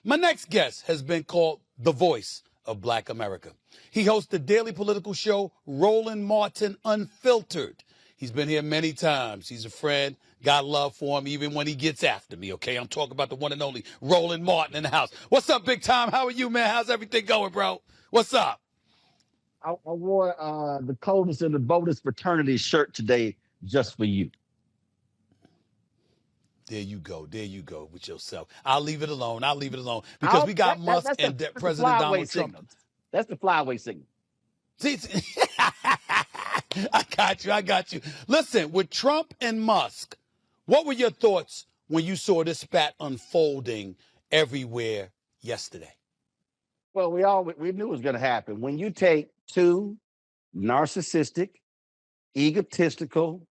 My next guest has been called the voice of Black America. He hosts the daily political show Roland Martin Unfiltered. He's been here many times. He's a friend. Got love for him even when he gets after me, okay? I'm talking about the one and only Roland Martin in the house. What's up, big time? How are you, man? How's everything going, bro? What's up? I wore the coldest and the boldest fraternity shirt today just for you. There you go. There you go with yourself. I'll leave it alone. I'll leave it alone because we got Musk and That's the President flyaway Donald Trump. signal. That's the flyaway signal. See, I got you. I got you. Listen, with Trump and Musk, what were your thoughts when you saw this spat unfolding everywhere yesterday? Well, we knew it was going to happen. When you take two narcissistic, egotistical,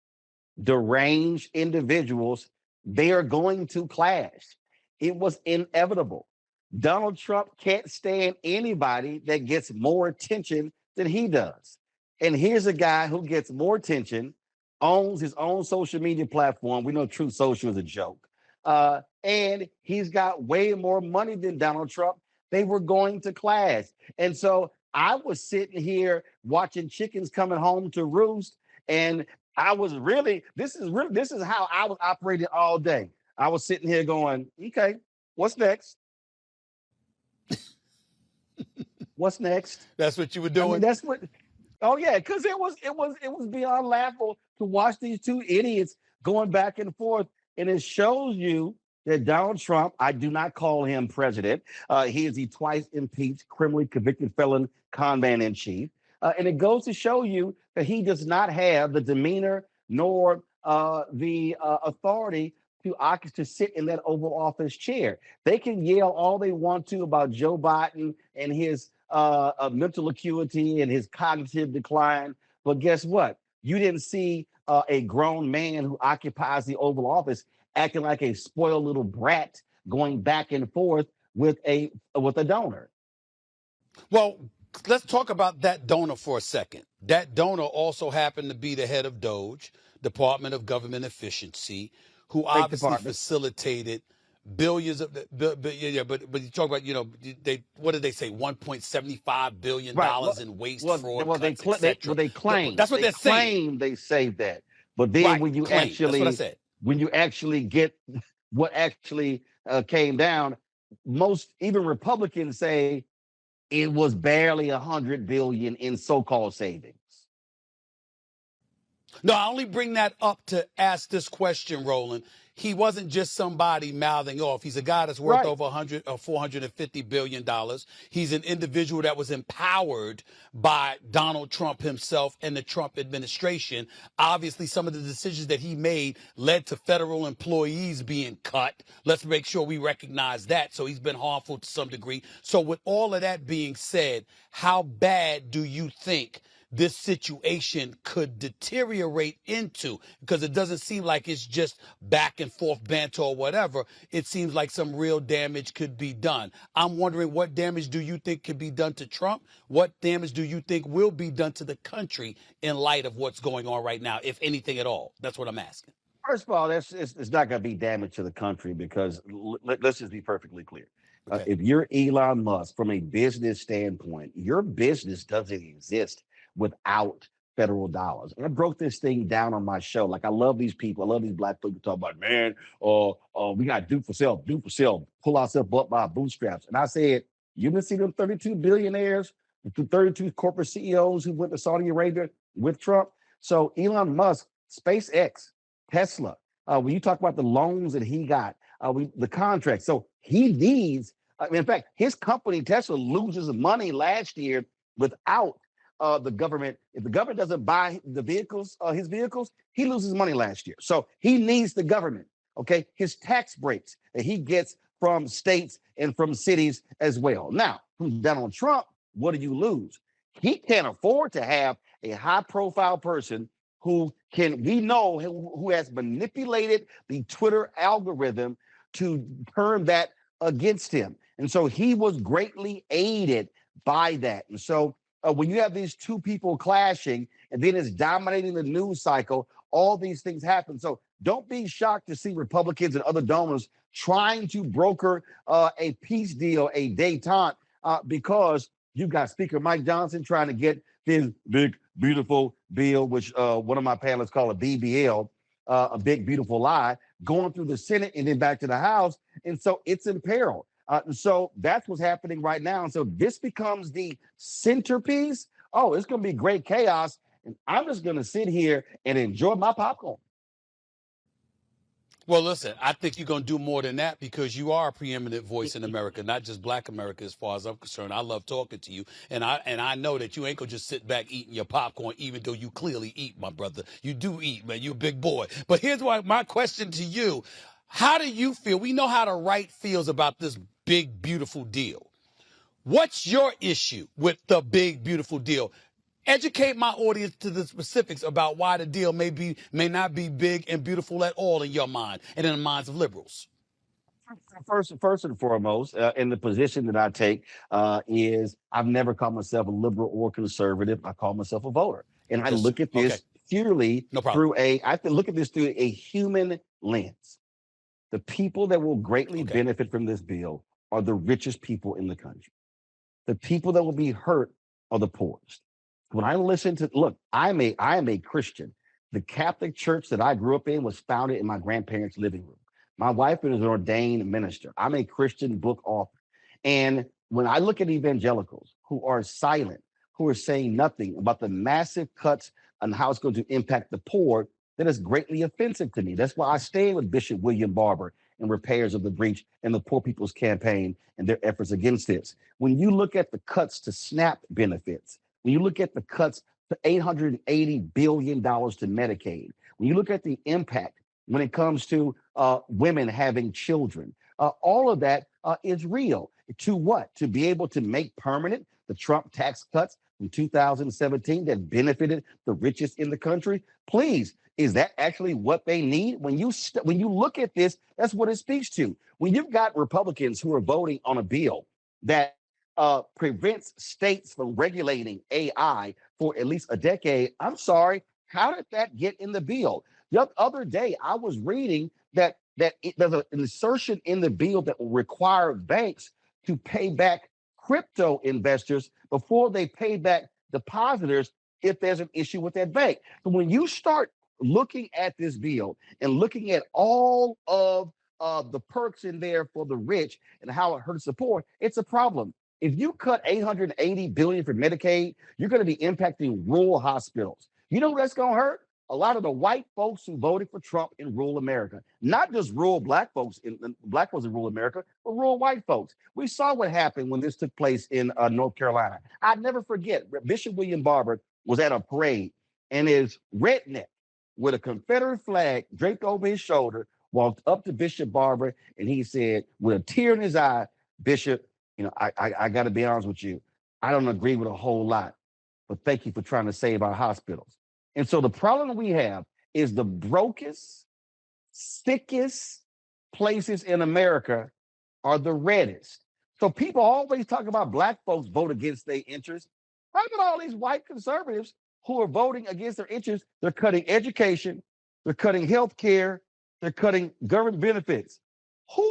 deranged individuals, they are going to clash. It was inevitable. Donald Trump can't stand anybody that gets more attention than he does. And here's a guy who gets more attention, owns his own social media platform. We know Truth Social is a joke. And he's got way more money than Donald Trump. They were going to clash. And so I was sitting here watching chickens coming home to roost. And I was this is how I was operating all day. I was sitting here going, okay, what's next? What's next? That's what you were doing. I mean, that's what. Oh yeah, because it was beyond laughable to watch these two idiots going back and forth, and it shows you that Donald Trump. I do not call him president. He is the twice impeached, criminally convicted felon, con man in chief, and it goes to show you that he does not have the demeanor nor the authority to sit in that Oval Office chair. They can yell all they want to about Joe Biden and his mental acuity and his cognitive decline. But guess what? You didn't see a grown man who occupies the Oval Office acting like a spoiled little brat going back and forth with a donor. Well, let's talk about that donor for a second. That donor also happened to be the head of DOGE, Department of Government Efficiency, who obviously facilitated billions of but you talk about, what did they say, $1.75 billion in waste, fraud, they claim that's what they're saying. They say that, but then when you actually get what actually came down, most even Republicans say it was barely $100 billion in so-called savings. No, I only bring that up to ask this question, Roland. He wasn't just somebody mouthing off. He's a guy that's worth over $450 billion. He's an individual that was empowered by Donald Trump himself and the Trump administration. Obviously, some of the decisions that he made led to federal employees being cut. Let's make sure we recognize that. So he's been harmful to some degree. So with all of that being said, how bad do you think this situation could deteriorate into? Because it doesn't seem like it's just back and forth banter or whatever. It seems like some real damage could be done. I'm wondering, what damage do you think could be done to Trump? What damage do you think will be done to the country in light of what's going on right now, if anything at all? That's what I'm asking. First of all, it's not going to be damage to the country because let's just be perfectly clear. Okay. If you're Elon Musk, from a business standpoint, your business doesn't exist without federal dollars. And I broke this thing down on my show. Like, I love these people. I love these black people talk about, man, we got do for sale, pull ourselves up by our bootstraps. And I said, you didn't see them 32 billionaires, the 32 corporate CEOs who went to Saudi Arabia with Trump? So Elon Musk, SpaceX, Tesla, when you talk about the loans that he got, the contracts. So he needs, in fact, his company, Tesla, loses money last year without the government. If the government doesn't buy the vehicles, his vehicles, he loses money last year. So he needs the government. Okay, his tax breaks that he gets from states and from cities as well. Now, from Donald Trump, what do you lose? He can't afford to have a high-profile person who has manipulated the Twitter algorithm to turn that against him. And so he was greatly aided by that. And so when you have these two people clashing and then it's dominating the news cycle, all these things happen. So don't be shocked to see Republicans and other donors trying to broker a peace deal, a détente, because you got Speaker Mike Johnson trying to get this big, beautiful bill, which one of my panelists call a BBL, a big, beautiful lie, going through the Senate and then back to the House. And so it's in peril. So that's what's happening right now. And so this becomes the centerpiece. Oh, it's going to be great chaos. And I'm just going to sit here and enjoy my popcorn. Well, listen, I think you're going to do more than that because you are a preeminent voice in America, not just Black America as far as I'm concerned. I love talking to you, and I know that you ain't going to just sit back eating your popcorn, even though you clearly eat, my brother. You do eat, man. You're a big boy. But here's my question to you. How do you feel? We know how the right feels about this big, beautiful deal. What's your issue with the big, beautiful deal? Educate my audience to the specifics about why the deal may not be big and beautiful at all in your mind and in the minds of liberals. First and foremost, in the position that I take is I've never called myself a liberal or conservative. I call myself a voter, and I look at this purely through I look at this through a human lens. The people that will greatly benefit from this bill are the richest people in the country. The people that will be hurt are the poorest. When I listen to, look, I am a Christian. The Catholic church that I grew up in was founded in my grandparents' living room. My wife is an ordained minister. I'm a Christian book author. And when I look at evangelicals who are silent, who are saying nothing about the massive cuts and how it's going to impact the poor, that is greatly offensive to me. That's why I stand with Bishop William Barber and repairs of the breach and the Poor People's Campaign and their efforts against this. When you look at the cuts to SNAP benefits, when you look at the cuts to $880 billion to Medicaid, when you look at the impact when it comes to women having children, all of that is real. To what? To be able to make permanent the Trump tax cuts from 2017 that benefited the richest in the country? Please, is that actually what they need? When you look at this, that's what it speaks to. When you've got Republicans who are voting on a bill that prevents states from regulating AI for at least a decade, I'm sorry, how did that get in the bill? The other day, I was reading that there's an insertion in the bill that will require banks to pay back crypto investors before they pay back depositors if there's an issue with that bank. So when you start looking at this bill and looking at all of the perks in there for the rich and how it hurts the poor, it's a problem. If you cut $880 billion for Medicaid, you're going to be impacting rural hospitals. You know who that's going to hurt? A lot of the white folks who voted for Trump in rural America, not just rural black folks in rural America, but rural white folks. We saw what happened when this took place in North Carolina. I'd never forget, Bishop William Barber was at a parade and his redneck with a Confederate flag draped over his shoulder walked up to Bishop Barber and he said, with a tear in his eye, Bishop, you know, I got to be honest with you. I don't agree with a whole lot, but thank you for trying to save our hospitals. And so the problem we have is the brokest, sickest places in America are the reddest. So people always talk about black folks vote against their interests. How about all these white conservatives who are voting against their interests? They're cutting education, they're cutting health care, they're cutting government benefits. Who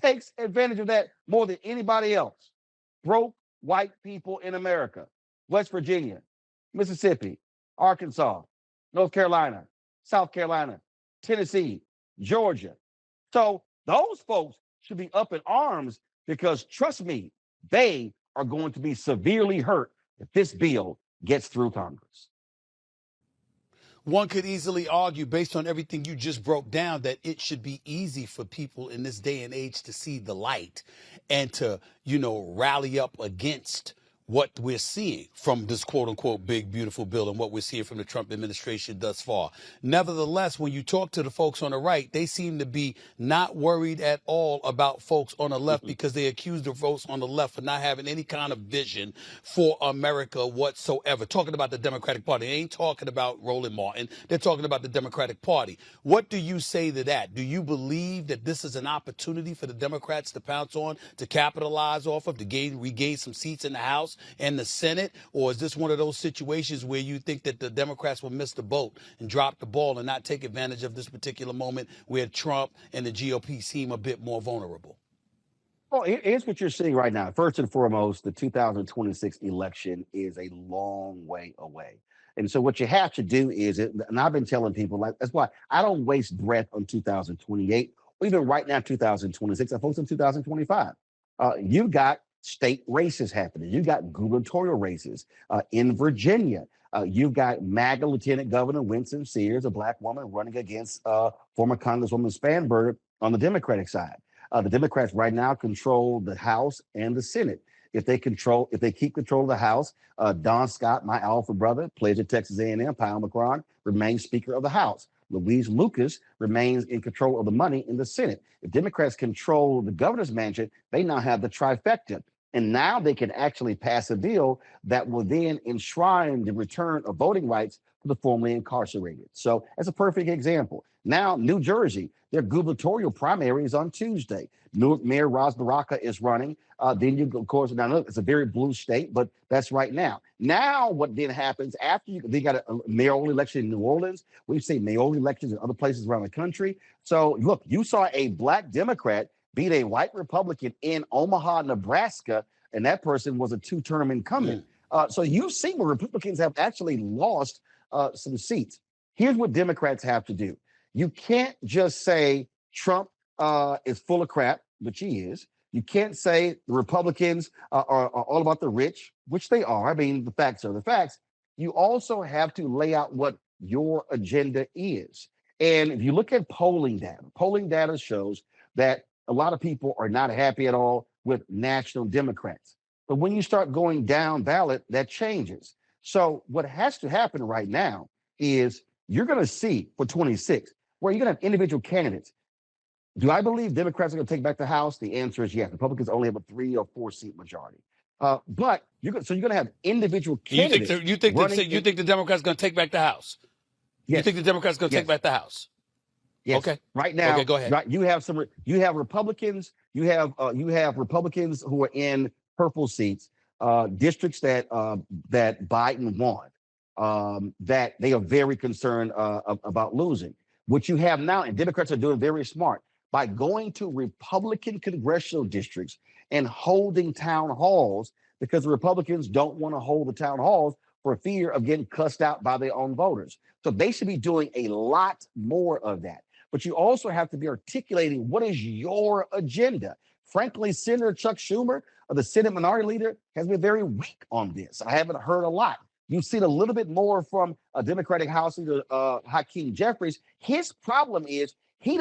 takes advantage of that more than anybody else? Broke white people in America. West Virginia, Mississippi, Arkansas, North Carolina, South Carolina, Tennessee, Georgia. So those folks should be up in arms because trust me, they are going to be severely hurt if this bill gets through Congress. One could easily argue, based on everything you just broke down, that it should be easy for people in this day and age to see the light and to, rally up against what we're seeing from this quote unquote big, beautiful bill and what we're seeing from the Trump administration thus far. Nevertheless, when you talk to the folks on the right, they seem to be not worried at all about folks on the left because they accuse the folks on the left of not having any kind of vision for America whatsoever. Talking about the Democratic Party. They ain't talking about Roland Martin. They're talking about the Democratic Party. What do you say to that? Do you believe that this is an opportunity for the Democrats to pounce on, to capitalize off of, to regain some seats in the House and the Senate? Or is this one of those situations where you think that the Democrats will miss the boat and drop the ball and not take advantage of this particular moment where Trump and the GOP seem a bit more vulnerable? Well, here's what you're seeing right now. First and foremost, the 2026 election is a long way away. And so what you have to do is, and I've been telling people, like, that's why I don't waste breath on 2028, or even right now, 2026. I focus on 2025. You got state races happening. You got gubernatorial races in Virginia. You've got MAGA Lieutenant Governor Winston Sears, a black woman, running against former Congresswoman Spanberger on the Democratic side. The Democrats right now control the House and the Senate. If they keep control of the House, Don Scott, my alpha brother, pledge at Texas A&M, Pi Omicron, remains Speaker of the House. Louise Lucas remains in control of the money in the Senate. If Democrats control the governor's mansion, they now have the trifecta. And now they can actually pass a bill that will then enshrine the return of voting rights for the formerly incarcerated. So that's a perfect example. Now, New Jersey, their gubernatorial primary is on Tuesday. Newark Mayor Ras Baraka is running. Then you, of course, now look, it's a very blue state, but that's right now. Now, what then happens after they got a mayoral election in New Orleans? We've seen mayoral elections in other places around the country. So look, you saw a black Democrat beat a white Republican in Omaha, Nebraska, and that person was a two-term incumbent. So you see where Republicans have actually lost some seats. Here's what Democrats have to do. You can't just say Trump is full of crap, which he is. You can't say the Republicans are all about the rich, which they are. I mean, the facts are the facts. You also have to lay out what your agenda is. And if you look at polling data shows that a lot of people are not happy at all with national Democrats. But when you start going down ballot, that changes. So what has to happen right now is you're going to see for 26, where you're going to have individual candidates. Do I believe Democrats are going to take back the House? The answer is yes. Republicans only have a 3 or 4 seat majority. But you're going to have individual candidates. You think the Democrats are going to take back the House? Yes. You think the Democrats are going to take back the House? Yes. Okay. Right now, okay, go ahead. Right, you have Republicans. You have Republicans who are in purple seats, districts that Biden won, that they are very concerned about losing. What you have now, and Democrats are doing very smart by going to Republican congressional districts and holding town halls, because the Republicans don't want to hold the town halls for fear of getting cussed out by their own voters. So they should be doing a lot more of that. But you also have to be articulating what is your agenda. Frankly, Senator Chuck Schumer, the Senate Minority Leader, has been very weak on this. I haven't heard a lot. You've seen a little bit more from a Democratic House Leader, Hakeem Jeffries. His problem is he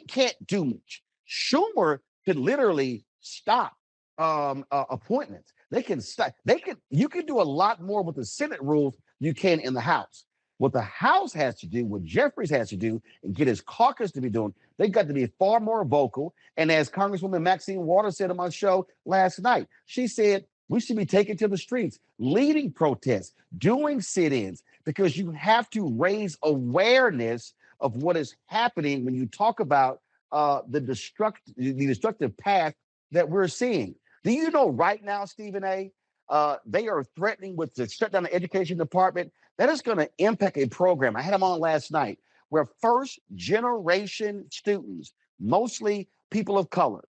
can't do much. Schumer could literally stop appointments. You can do a lot more with the Senate rules you can in the House. What the House has to do, what Jeffries has to do, and get his caucus to be doing, they've got to be far more vocal. And as Congresswoman Maxine Waters said on my show last night, she said we should be taken to the streets, leading protests, doing sit-ins, because you have to raise awareness of what is happening when you talk about the destructive path that we're seeing. Do you know right now, Stephen A., they are threatening to shut down the education department? That is going to impact a program. I had them on last night where first generation students, mostly people of color,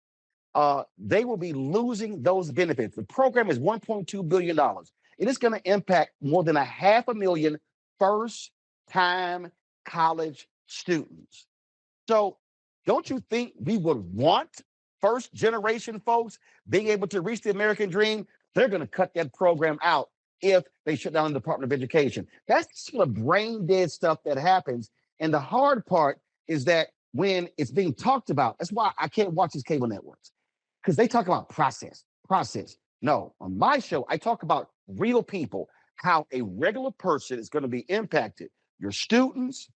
they will be losing those benefits. The program is $1.2 billion. It is going to impact more than 500,000 first-time college students. So don't you think we would want first generation folks being able to reach the American dream? They're going to cut that program out if they shut down the Department of Education. That's sort of brain dead stuff that happens. And the hard part is that when it's being talked about, that's why I can't watch these cable networks, because they talk about process. No, on my show, I talk about real people, how a regular person is going to be impacted. Your students,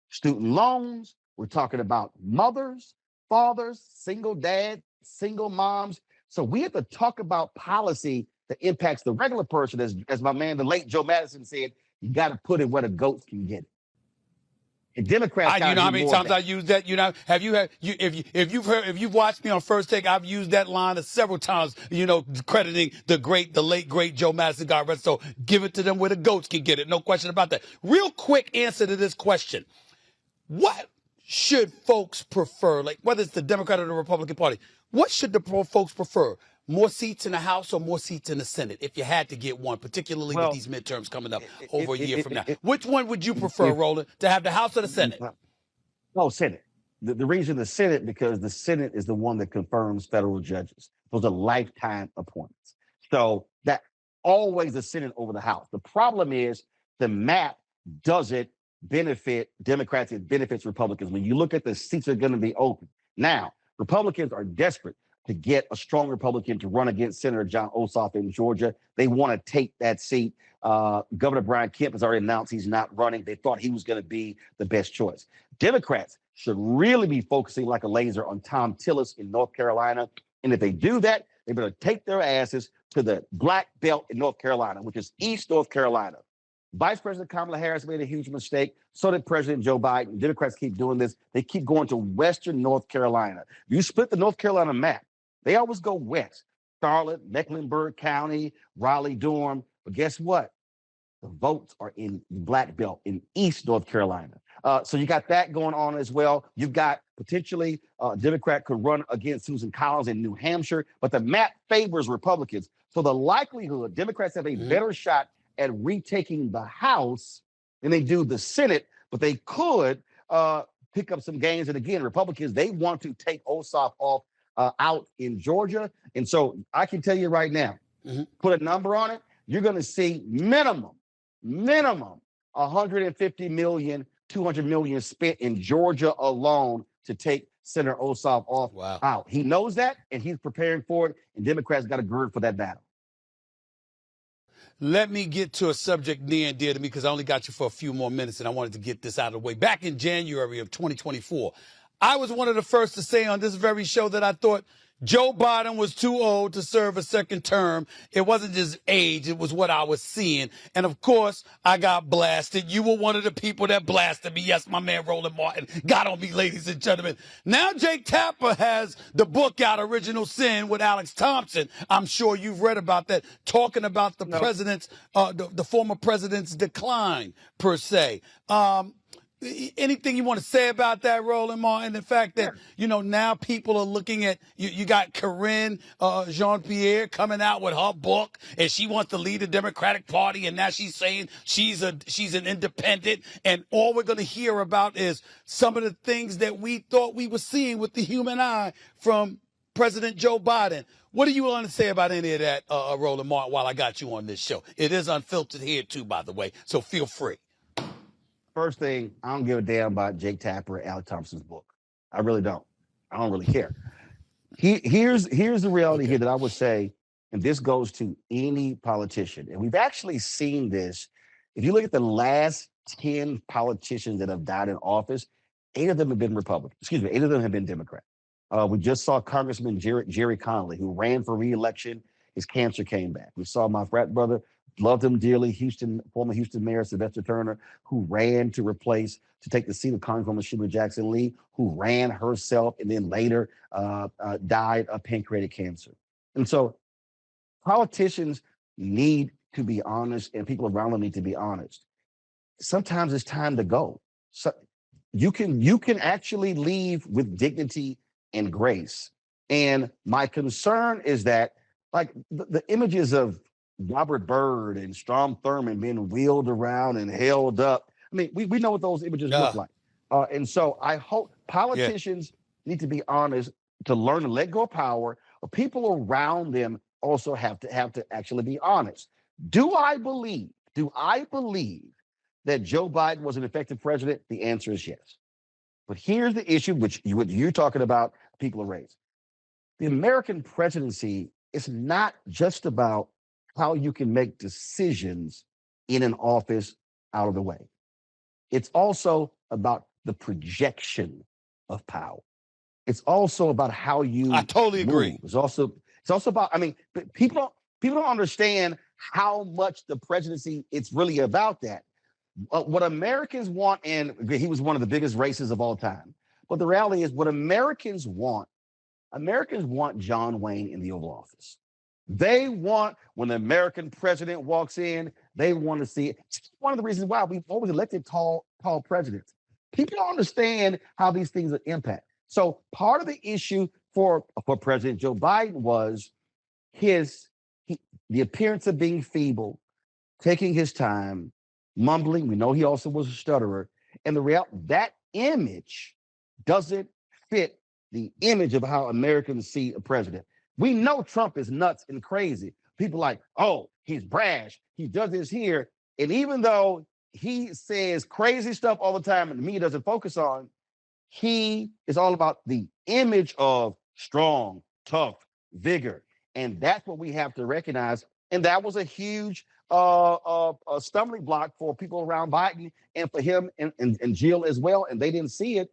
student loans. We're talking about mothers, fathers, single dads, single moms. So we have to talk about policy that impacts the regular person. As my man, the late Joe Madison said, you got to put it where the goats can get it. And Democrats got You to know do how many more of times I that. use that? You know, have you had you if you've watched me on First Take, I've used that line several times. You know, crediting the late great Joe Madison, God rest. So give it to them where the goats can get it. No question about that. Real quick answer to this question: what should folks prefer? Like whether it's the Democrat or the Republican Party, what should the folks prefer? More seats in the House or more seats in the Senate? If you had to get one, particularly with Well, these midterms coming up it, over a year it, from now, it, which one would you prefer, if Roland, to have the House or the Senate? no, Senate. The reason the Senate, because the Senate is the one that confirms federal judges. Those are lifetime appointments. So that always the Senate over the House. The problem is the map doesn't benefit Democrats, it benefits Republicans. When you look at the seats that are going to be open. Now, Republicans are desperate to get a strong Republican to run against Senator John Ossoff in Georgia. They want to take that seat. Governor Brian Kemp has already announced he's not running. They thought he was going to be the best choice. Democrats should really be focusing like a laser on Tom Tillis in North Carolina. And if they do that, they better take their asses to the black belt in North Carolina, which is East North Carolina. Vice President Kamala Harris made a huge mistake. So did President Joe Biden. Democrats keep doing this. They keep going to Western North Carolina. You split the North Carolina map, they always go west. Charlotte, Mecklenburg County, Raleigh, Durham. But guess what? The votes are in Black Belt in East North Carolina. So you got that going on as well. You've got potentially a Democrat could run against Susan Collins in New Hampshire, but the map favors Republicans. So the likelihood Democrats have a better shot at retaking the House than they do the Senate, but they could pick up some gains. And again, Republicans, they want to take Ossoff off out in Georgia. And so I can tell you right now, put a number on it, you're going to see minimum 150 million, 200 million spent in Georgia alone to take Senator Ossoff off out. He knows that, and he's preparing for it, and Democrats got to gird for that battle. Let me get to a subject near and dear to me because I only got you for a few more minutes and I wanted to get this out of the way. Back in January of 2024, I was one of the first to say on this very show that I thought Joe Biden was too old to serve a second term. It wasn't just age, it was what I was seeing. And of course, I got blasted. You were one of the people that blasted me. Yes, my man Roland Martin got on me, ladies and gentlemen. Now Jake Tapper has the book out, Original Sin, with Alex Thompson. I'm sure you've read about that, talking about the president's, the former president's decline, per se. Anything you want to say about that, Roland Martin? The fact that, you know, now people are looking at, you got Corinne Jean-Pierre coming out with her book, and she wants to lead the Democratic Party, and now she's saying she's an independent, and all we're going to hear about is some of the things that we thought we were seeing with the human eye from President Joe Biden. What do you want to say about any of that, Roland Martin, while I got you on this show? It is unfiltered here, too, by the way, so feel free. First thing, I don't give a damn about Jake Tapper or Alex Thompson's book. I really don't. I don't really care. Here's the reality here that I would say, and this goes to any politician. And we've actually seen this. If you look at the last 10 politicians that have died in office, 8 of them have been Republican. 8 of them have been Democrat. We just saw Congressman Jerry Connolly, who ran for re-election. His cancer came back. We saw my frat brother, loved him dearly, former Houston Mayor Sylvester Turner, who ran to take the seat of Congresswoman Sheila Jackson Lee, who ran herself and then later died of pancreatic cancer. And so politicians need to be honest, and people around them need to be honest. Sometimes it's time to go. So you can actually leave with dignity and grace. And my concern is that, like, the images of Robert Byrd and Strom Thurmond being wheeled around and held up. I mean, we know what those images look like. And so I hope politicians need to be honest, to learn to let go of power, but people around them also have to actually be honest. Do I believe that Joe Biden was an effective president? The answer is yes. But here's the issue, which you're talking about, people are raised. The American presidency is not just about how you can make decisions in an office out of the way. It's also about the projection of power. It's also about how you I totally agree. It's also about, I mean, people don't understand how much the presidency, it's really about that. What Americans want, and he was one of the biggest racists of all time. But the reality is, what Americans want John Wayne in the Oval Office. They want, when the American president walks in, they want to see it. It's one of the reasons why we've always elected tall presidents. People don't understand how these things impact. So part of the issue for President Joe Biden was the appearance of being feeble, taking his time, mumbling. We know he also was a stutterer. And that image doesn't fit the image of how Americans see a president. We know Trump is nuts and crazy. People like, oh, he's brash. He does this here. And even though he says crazy stuff all the time and the media doesn't focus on, he is all about the image of strong, tough, vigor. And that's what we have to recognize. And that was a huge a stumbling block for people around Biden and for him and Jill as well. And they didn't see it.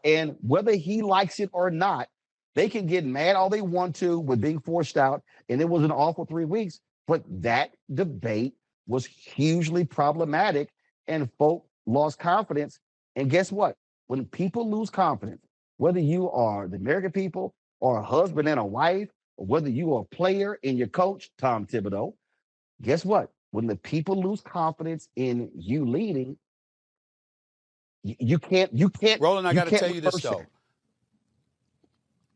And whether he likes it or not, they can get mad all they want to with being forced out. And it was an awful 3 weeks. But that debate was hugely problematic and folk lost confidence. And guess what? When people lose confidence, whether you are the American people or a husband and a wife, or whether you are a player and your coach, Tom Thibodeau, guess what? When the people lose confidence in you leading, you can't. Roland, I got to tell you this, reverse though. it.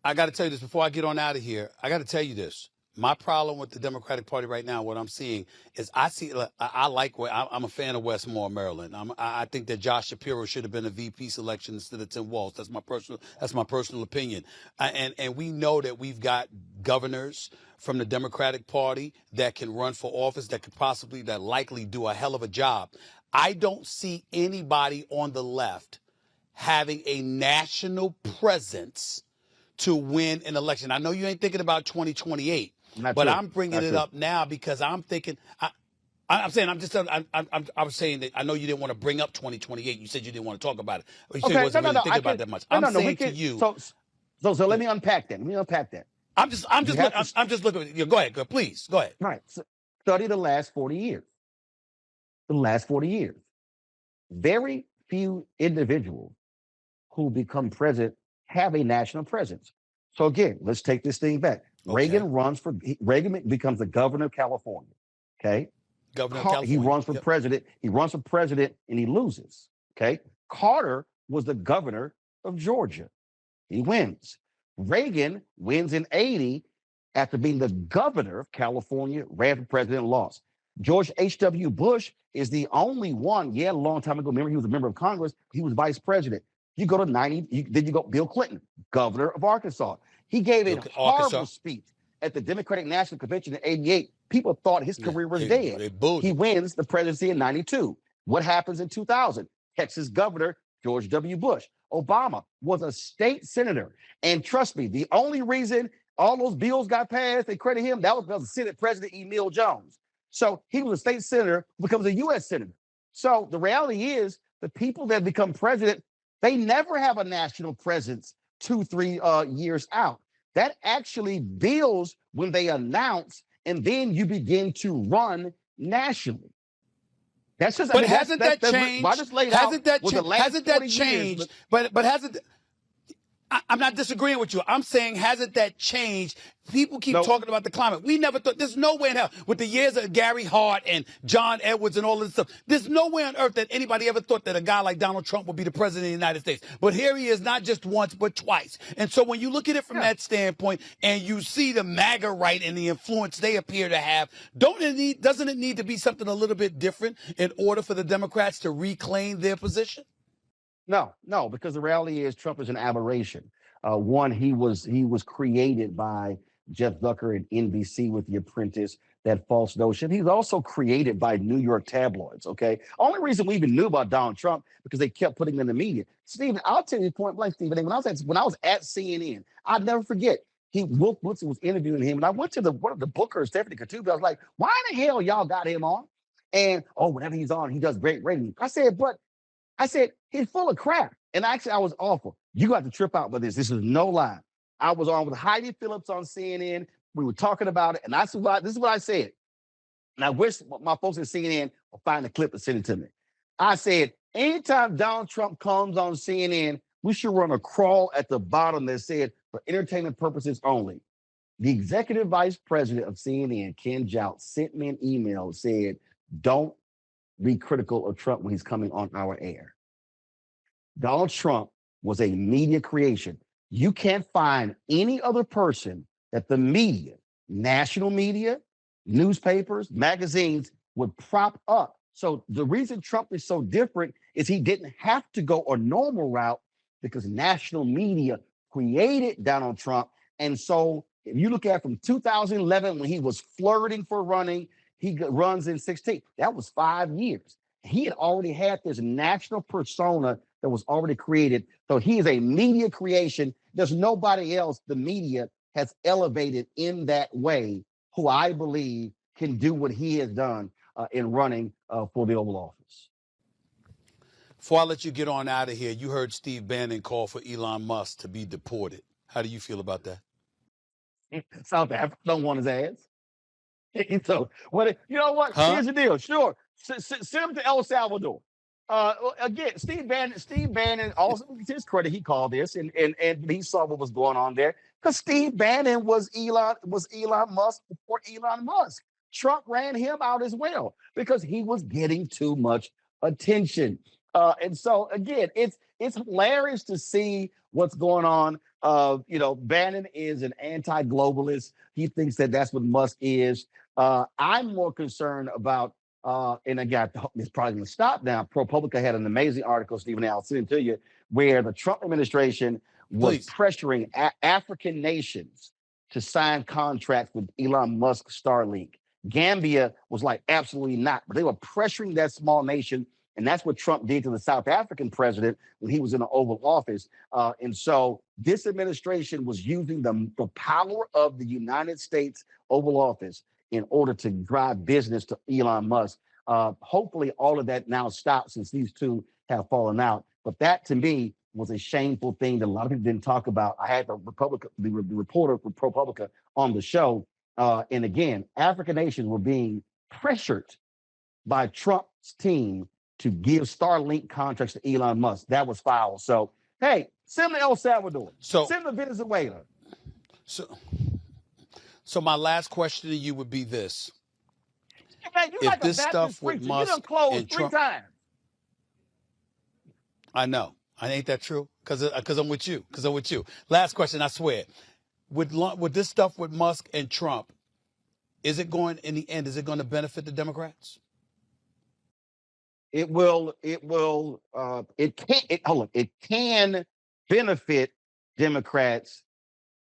I got to tell you this before I get on out of here. I got to tell you this. My problem with the Democratic Party right now, what I'm seeing is I like I'm a fan of Westmore, Maryland. I think that Josh Shapiro should have been a VP selection instead of Tim Walz. That's my personal opinion. And we know that we've got governors from the Democratic Party that can run for office that likely do a hell of a job. I don't see anybody on the left having a national presence to win an election. I know you ain't thinking about 2028, but I'm bringing it up now because I'm thinking. I was saying that I know you didn't want to bring up 2028. You said you didn't want to talk about it. You said you wasn't really thinking about it that much. I'm saying to you. So let me unpack that. I'm just looking. Go ahead. Please go ahead. All right. So study the last 40 years. The last 40 years. Very few individuals who become president have a national presence. So again, let's take this thing back. Okay. Reagan becomes the governor of California. Okay. Governor of California. He runs for president. He runs for president and he loses. Okay. Carter was the governor of Georgia. He wins. Reagan wins in 80 after being the governor of California, ran for president and lost. George H.W. Bush is the only one, a long time ago. Remember, he was a member of Congress. He was vice president. You go to 90, then you go Bill Clinton, governor of Arkansas. He gave a horrible speech at the Democratic National Convention in 88. People thought his career was dead. He wins the presidency in 92. What happens in 2000? Texas governor, George W. Bush. Obama was a state senator. And trust me, the only reason all those bills got passed, they credit him, that was because of Senate President Emil Jones. So he was a state senator who becomes a U.S. senator. So the reality is the people that become president, they never have a national presence 2-3 years out. That actually builds when they announce, and then you begin to run nationally. That's just. But hasn't that changed? Hasn't that changed? But hasn't. I'm not disagreeing with you. I'm saying, hasn't that changed? People keep talking about the climate. We never thought, there's no way in hell, with the years of Gary Hart and John Edwards and all this stuff, there's no way on earth that anybody ever thought that a guy like Donald Trump would be the president of the United States. But here he is, not just once, but twice. And so when you look at it from that standpoint and you see the MAGA right and the influence they appear to have, doesn't it need to be something a little bit different in order for the Democrats to reclaim their position? No, because the reality is Trump is an aberration. One, he was created by Jeff Zucker and NBC with The Apprentice, that false notion. He's also created by New York tabloids, okay? Only reason we even knew about Donald Trump because they kept putting him in the media. Stephen, I'll tell you point blank, Stephen, when I was at CNN, I'll never forget, Wolf Blitzer was interviewing him, and I went to one of the bookers, Stephanie Katuba. I was like, why in the hell y'all got him on? And, whenever he's on, he does great ratings. I said, he's full of crap. And actually, I was awful. You got to trip out with this. This is no lie. I was on with Heidi Phillips on CNN. We were talking about it. And this is what I said. And I wish my folks at CNN will find the clip and send it to me. I said, anytime Donald Trump comes on CNN, we should run a crawl at the bottom that said, for entertainment purposes only. The executive vice president of CNN, Ken Jout, sent me an email that said, don't be critical of Trump when he's coming on our air. Donald Trump was a media creation. You can't find any other person that the media, national media, newspapers, magazines would prop up. So the reason Trump is so different is he didn't have to go a normal route because national media created Donald Trump. And so if you look at from 2011 when he was flirting for running, he runs in 16. That was 5 years. He had already had this national persona that was already created. So he is a media creation. There's nobody else the media has elevated in that way who I believe can do what he has done in running for the Oval Office. Before I let you get on out of here, you heard Steve Bannon call for Elon Musk to be deported. How do you feel about that? South Africa don't want his ass. So, you know what? Huh? Here's the deal. Sure, send him to El Salvador. Again, Steve Bannon. Also, to his credit, he called this and he saw what was going on there because Steve Bannon was Elon Musk before Elon Musk. Trump ran him out as well because he was getting too much attention. And so again, it's hilarious to see what's going on. Bannon is an anti-globalist. He thinks that that's what Musk is. I'm more concerned about, and again, it's probably going to stop now. ProPublica had an amazing article, Stephen, I'll send it to you, where the Trump administration was pressuring African nations to sign contracts with Elon Musk Starlink. Gambia was like, absolutely not. But they were pressuring that small nation. And that's what Trump did to the South African president when he was in the Oval Office. And so this administration was using the power of the United States Oval Office in order to drive business to Elon Musk. Hopefully all of that now stops since these two have fallen out. But that to me was a shameful thing that a lot of people didn't talk about. I had the reporter for ProPublica on the show. And again, African nations were being pressured by Trump's team to give Starlink contracts to Elon Musk. That was foul. So, hey, send them to El Salvador. Send them to Venezuela. So my last question to you would be this. Man, you if like this a stuff with with Musk you done closed and 3 Trump, times. I know. Ain't that true? Because I'm with you. Because I'm with you. Last question, I swear. With this stuff with Musk and Trump, is it going, in the end, is it going to benefit the Democrats? It can benefit Democrats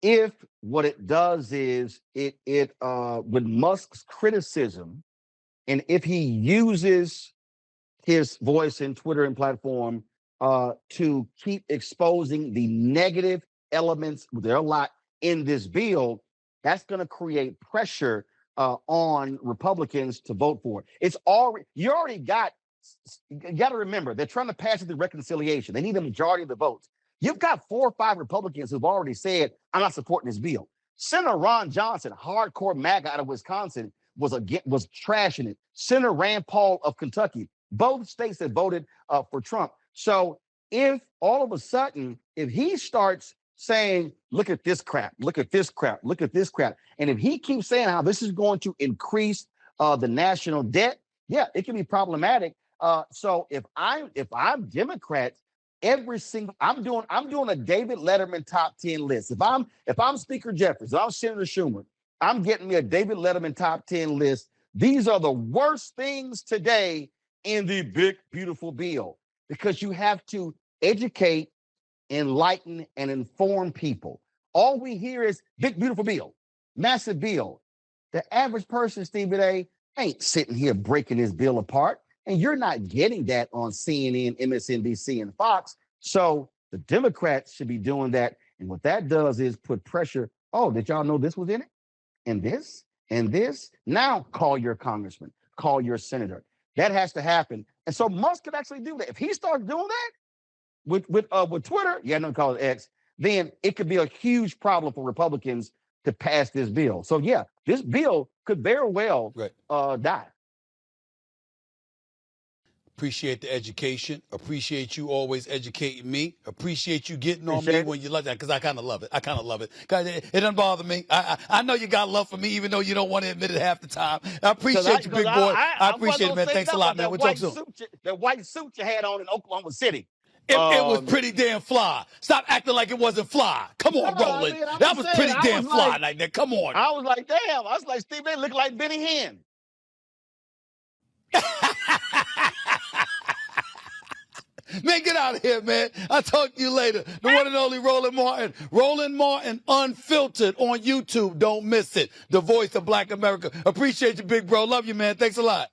if what it does is with Musk's criticism, and if he uses his voice and Twitter and platform to keep exposing the negative elements, there are a lot in this bill, that's going to create pressure on Republicans to vote for it. You got to remember, they're trying to pass it through reconciliation. They need a majority of the votes. You've got 4 or 5 Republicans who've already said, I'm not supporting this bill. Senator Ron Johnson, hardcore MAGA out of Wisconsin, was trashing it. Senator Rand Paul of Kentucky, both states that voted for Trump. So if all of a sudden, if he starts saying, look at this crap, look at this crap, look at this crap, and if he keeps saying how this is going to increase the national debt, yeah, it can be problematic. So if I'm Democrat, I'm doing a David Letterman top 10 list. If I'm Speaker Jeffries, if I'm Senator Schumer, I'm getting me a David Letterman top 10 list. These are the worst things today in the big, beautiful bill, because you have to educate, enlighten, and inform people. All we hear is big, beautiful bill, massive bill. The average person, Stephen A., ain't sitting here breaking this bill apart. And you're not getting that on CNN, MSNBC, and Fox. So the Democrats should be doing that. And what that does is put pressure. Oh, did y'all know this was in it? And this, and this? Now call your congressman, call your senator. That has to happen. And so Musk could actually do that. If he starts doing that with Twitter, no, call it X, then it could be a huge problem for Republicans to pass this bill. So yeah, this bill could very well die. Appreciate the education. Appreciate you always educating me. Appreciate you getting on me Appreciate it. when you like that, because I kind of love it. I kind of love it. 'Cause it doesn't bother me. I know you got love for me, even though you don't want to admit it half the time. I appreciate you, big boy. I appreciate it, man. Thanks a lot, man. We'll talk soon. That white suit you had on in Oklahoma City. It was pretty damn fly. Stop acting like it wasn't fly. Come on, Roland. That was pretty damn fly like that. Come on. I was like, damn. I was like, Steve, they look like Benny Hinn. Man, get out of here, man. I'll talk to you later. The one and only Roland Martin. Roland Martin Unfiltered on YouTube. Don't miss it. The voice of Black America. Appreciate you, big bro. Love you, man. Thanks a lot.